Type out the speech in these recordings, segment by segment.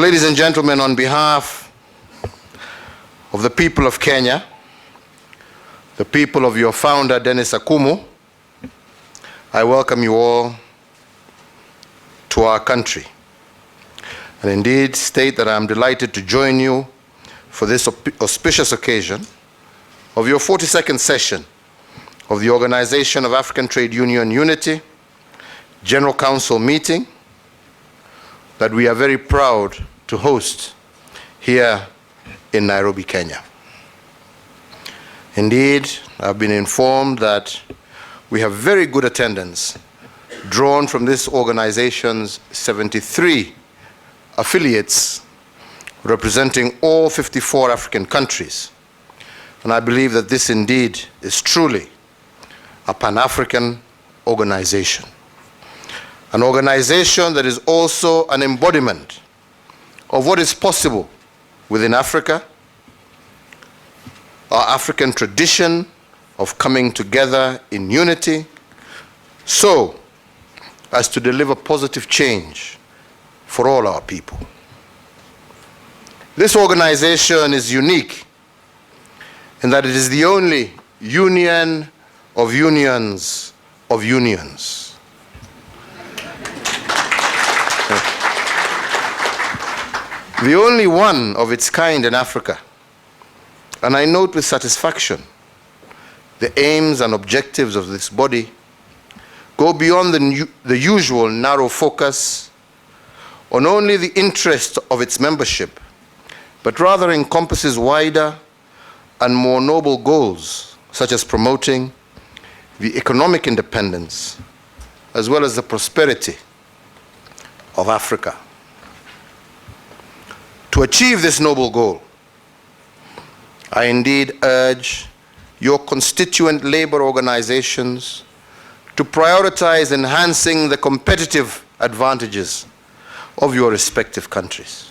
Ladies and gentlemen, on behalf of the people of Kenya, the people of your founder, Dennis Akumu, I welcome you all to our country. And indeed state that I am delighted to join you for this auspicious occasion of your 42nd session of the Organization of African Trade Union Unity General Council meeting that we are very proud to host here in Nairobi, Kenya. Indeed, I've been informed that we have very good attendance drawn from this organization's 73 affiliates representing all 54 African countries. And I believe that this indeed is truly a Pan-African organization. An organization that is also an embodiment of what is possible within Africa, our African tradition of coming together in unity, so as to deliver positive change for all our people. This organization is unique in that it is the only union of unions of unions. The only one of its kind in Africa. And I note with satisfaction the aims and objectives of this body go beyond the usual narrow focus on only the interest of its membership, but rather encompasses wider and more noble goals, such as promoting the economic independence as well as the prosperity of Africa. To achieve this noble goal, I indeed urge your constituent labor organizations to prioritize enhancing the competitive advantages of your respective countries.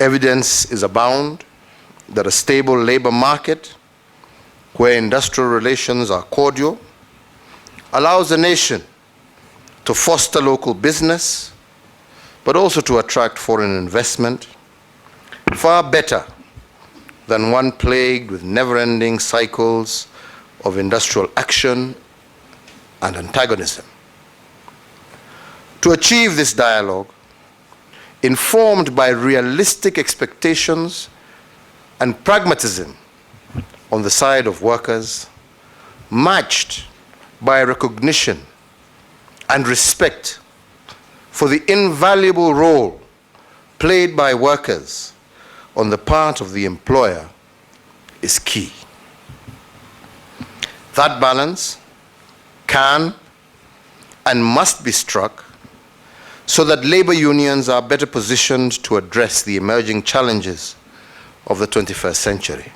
Evidence is abound that a stable labor market, where industrial relations are cordial, allows the nation to foster local business, but also to attract foreign investment, far better than one plagued with never-ending cycles of industrial action and antagonism. To achieve this dialogue, informed by realistic expectations and pragmatism on the side of workers, matched by recognition and respect for the invaluable role played by workers on the part of the employer, is key. That balance can and must be struck so that labor unions are better positioned to address the emerging challenges of the 21st century.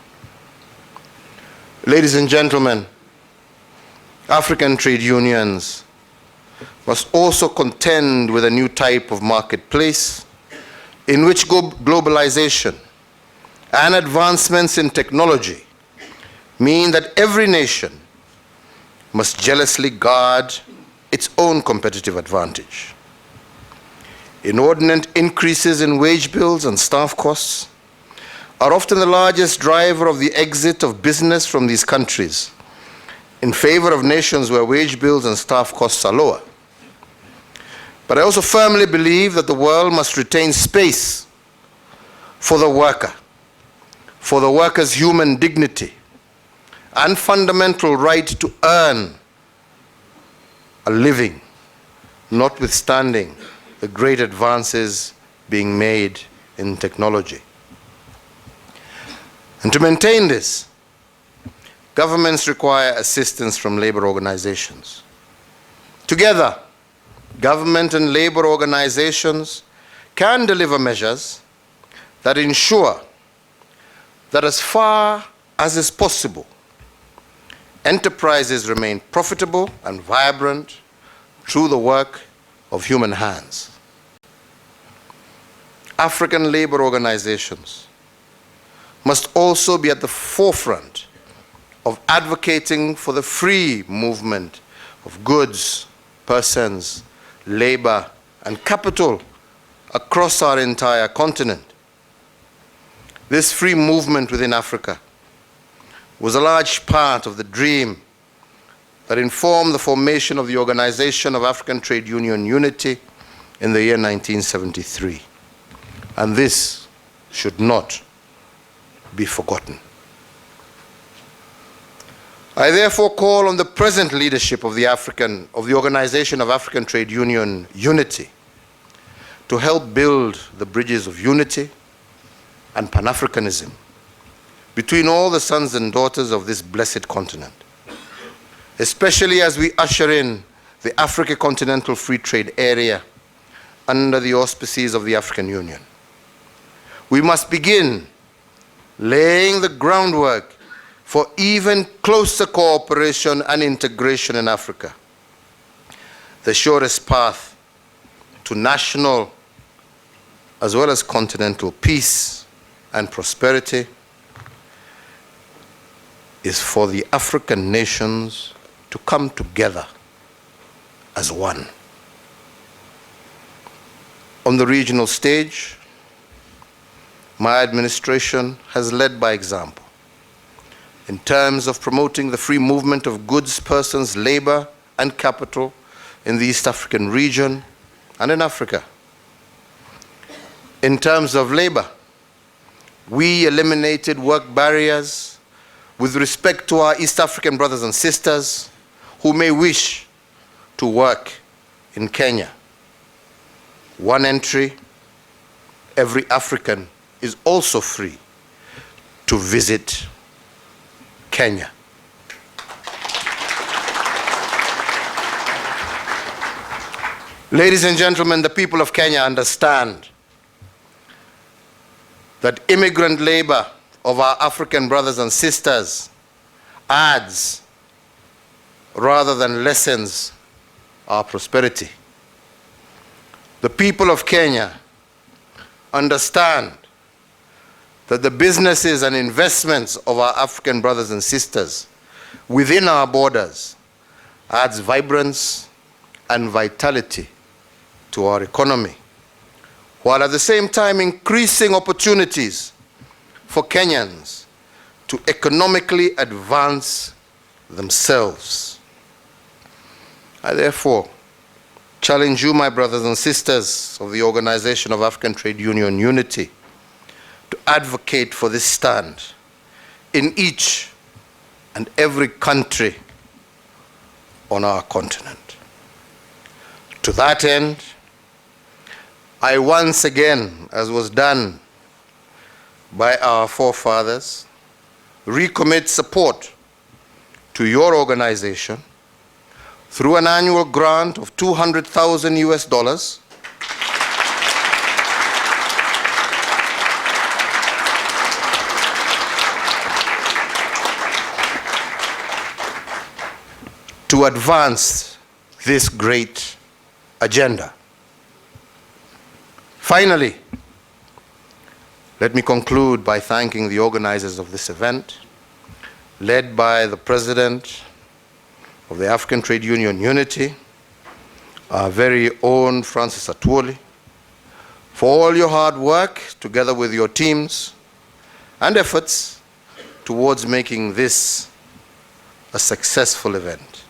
Ladies and gentlemen, African trade unions must also contend with a new type of marketplace in which globalization and advancements in technology mean that every nation must jealously guard its own competitive advantage. Inordinate increases in wage bills and staff costs are often the largest driver of the exit of business from these countries in favor of nations where wage bills and staff costs are lower. But I also firmly believe that the world must retain space for the worker, for the worker's human dignity and fundamental right to earn a living, notwithstanding the great advances being made in technology. And to maintain this, governments require assistance from labor organizations. Together, government and labor organizations can deliver measures that ensure that as far as is possible, enterprises remain profitable and vibrant through the work of human hands. African labor organizations must also be at the forefront of advocating for the free movement of goods, persons, labor, and capital across our entire continent. This free movement within Africa was a large part of the dream that informed the formation of the Organization of African Trade Union Unity in the year 1973. And this should not be forgotten. I therefore call on the present leadership of the Organization of African Trade Union Unity to help build the bridges of unity and pan-Africanism between all the sons and daughters of this blessed continent, especially as we usher in the Africa Continental Free Trade Area under the auspices of the African Union. We must begin laying the groundwork for even closer cooperation and integration in Africa. The surest path to national as well as continental peace and prosperity is for the African nations to come together as one. On the regional stage, my administration has led by example in terms of promoting the free movement of goods, persons, labor, and capital in the East African region and in Africa. In terms of labor, we eliminated work barriers with respect to our East African brothers and sisters who may wish to work in Kenya. One entry, every African is also free to visit Kenya. Ladies and gentlemen, the people of Kenya understand that immigrant labor of our African brothers and sisters adds rather than lessens our prosperity. The people of Kenya understand that the businesses and investments of our African brothers and sisters within our borders adds vibrance and vitality to our economy, while at the same time increasing opportunities for Kenyans to economically advance themselves. I therefore challenge you, my brothers and sisters of the Organization of African Trade Union Unity, to advocate for this stand in each and every country on our continent. To that end, I once again, as was done by our forefathers, recommit support to your organization through an annual grant of $200,000 to advance this great agenda. Finally, let me conclude by thanking the organizers of this event, led by the President of the African Trade Union Unity, our very own Francis Atwoli, for all your hard work together with your teams and efforts towards making this a successful event.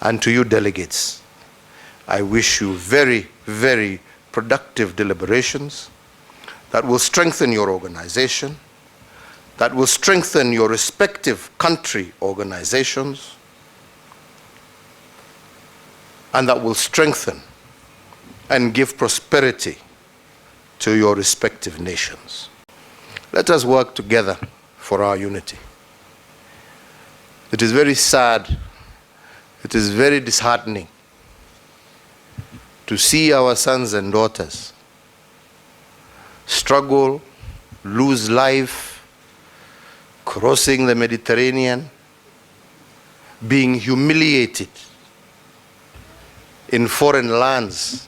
And to you delegates, I wish you very, very productive deliberations that will strengthen your organization, that will strengthen your respective country organizations, and that will strengthen and give prosperity to your respective nations. Let us work together for our unity. It is very sad, it is very disheartening to see our sons and daughters struggle, lose life, crossing the Mediterranean, being humiliated in foreign lands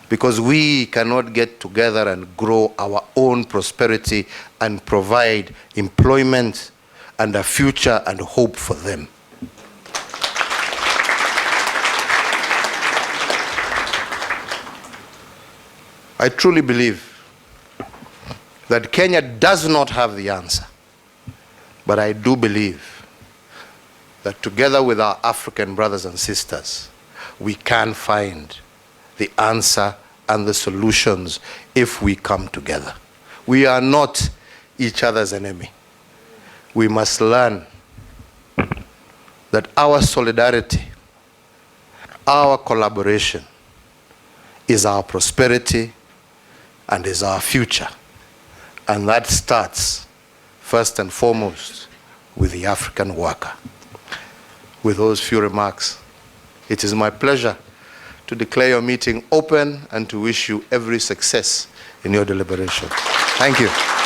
because we cannot get together and grow our own prosperity and provide employment and a future and hope for them. I truly believe that Kenya does not have the answer, but I do believe that together with our African brothers and sisters, we can find the answer and the solutions if we come together. We are not each other's enemy. We must learn that our solidarity, our collaboration is our prosperity and is our future. And that starts first and foremost with the African worker. With those few remarks, it is my pleasure to declare your meeting open and to wish you every success in your deliberation. Thank you.